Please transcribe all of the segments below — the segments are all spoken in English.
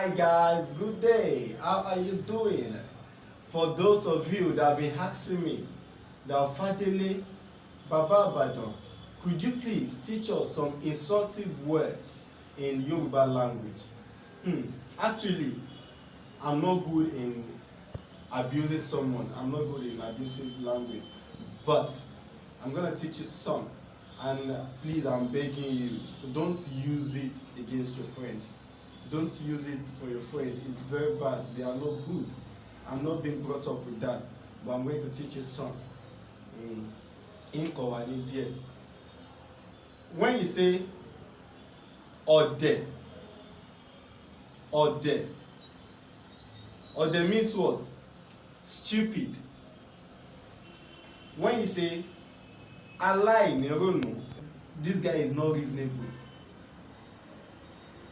Hi guys, good day. How are you doing? For those of you that have been asking me, that Fadele Baba Abadan, could you please teach us some insultive words in Yoruba language? Actually, I'm not good in abusing someone. I'm not good in abusive language, but I'm gonna teach you some. And please, I'm begging you, don't use it against your friends. Don't use it for your friends. It's very bad. They are not good. I'm not being brought up with that, but I'm going to teach you some. When you say ode, ode means what? Stupid. When you say aláìnírònú, this guy is not reasonable.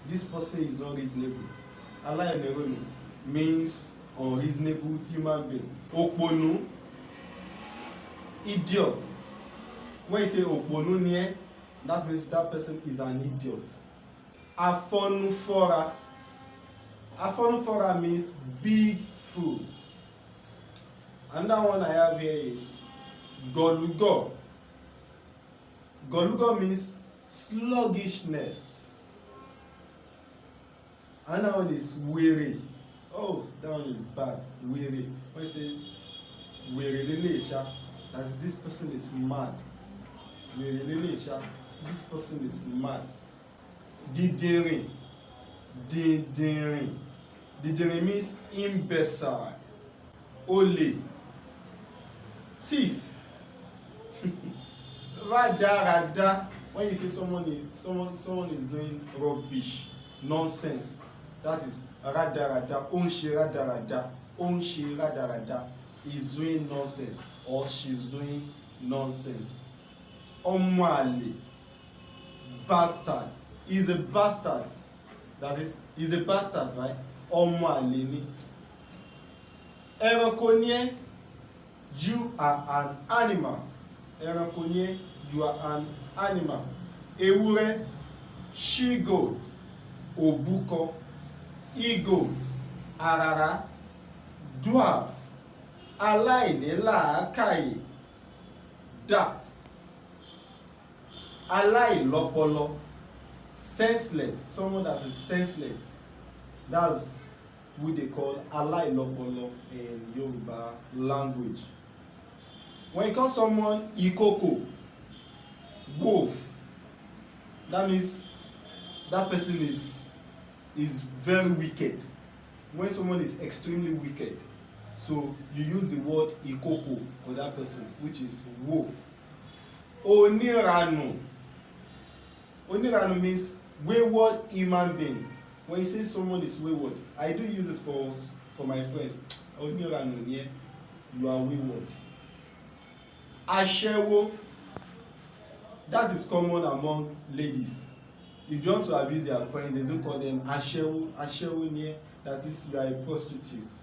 This person is not reasonable. Aláìnírònú means unreasonable human being. Òpònú, idiot. When you say òpònú ni ẹ́, that means that person is an idiot. Afọ́nufọ́ra. Afọ́nufọ́ra means big fool. Another one I have here is gọ̀lúgọ̀. Gọ̀lúgọ̀ means sluggishness. Another one is wèrè. Oh, that one is bad. Wèrè. When you say wèrè lélẹ̀ ṣá, that is, this person is mad. Wèrè lélẹ̀ ṣá, this person is mad. Dídìnrín. Dídìnrín. Dídìnrín means imbecile. Olè. Thief. Radarada. When you say someone is doing rubbish, nonsense, that is radarada. Ó ń ṣe radarada. Ó ń ṣe radarada. He's doing nonsense or she's doing nonsense. Ọmọ àlè. Bastard. He's a bastard. That is, he's a bastard, right? Ọmọ àlè ni. Ẹranko ni ẹ́. You are an animal. Ẹranko ni ẹ́. You are an animal. Ewúrẹ́, she goat, òbúkọ, he goat, àràrá, dwarf, aláìnílàákàyè, daft, aláìlọ́pọlọ, senseless, someone that is senseless. That's who they call aláìlọ́pọlọ in Yoruba language. When you call someone ìkòkò, wolf, that means that person is very wicked. When someone is extremely wicked, so you use the word ìkòkò for that person, which is wolf. Onírànù. Onírànù means wayward human being. When you say someone is wayward, I do use it for my friends. Onírànù ni ẹ́, you are wayward. Aṣẹ́wó. That is common among ladies. If you want to abuse their friends, they do call them aṣẹ́wó. Aṣẹ́wó ni ẹ́, that is, you are a prostitute.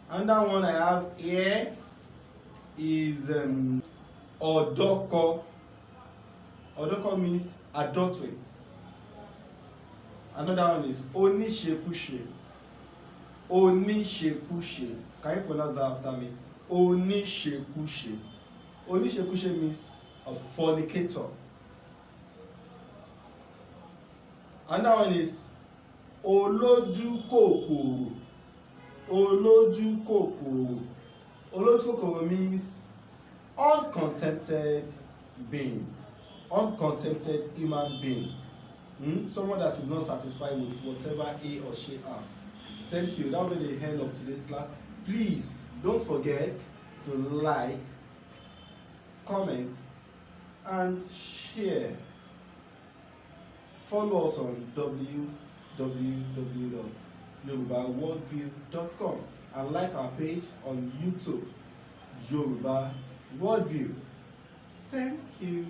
Another one I have here is ọ̀dọ́kọ. Ọ̀dọ́kọ means adultery. Another one is oníṣekúṣe. Oníṣekúṣe. Can you pronounce that after me? Oníṣekúṣe. Oníṣekúṣe means a fornicator. Another one is olójúkòkòrò. Olójúkòkòrò. Olójúkòkòrò means uncontented being. Uncontented human being. Someone that is not satisfied with whatever he or she are. Thank you. That will be the end of today's class. Please don't forget to like, comment, and share. Follow us on www.yorubaworldview.com and like our page on YouTube, Yoruba Worldview. Thank you.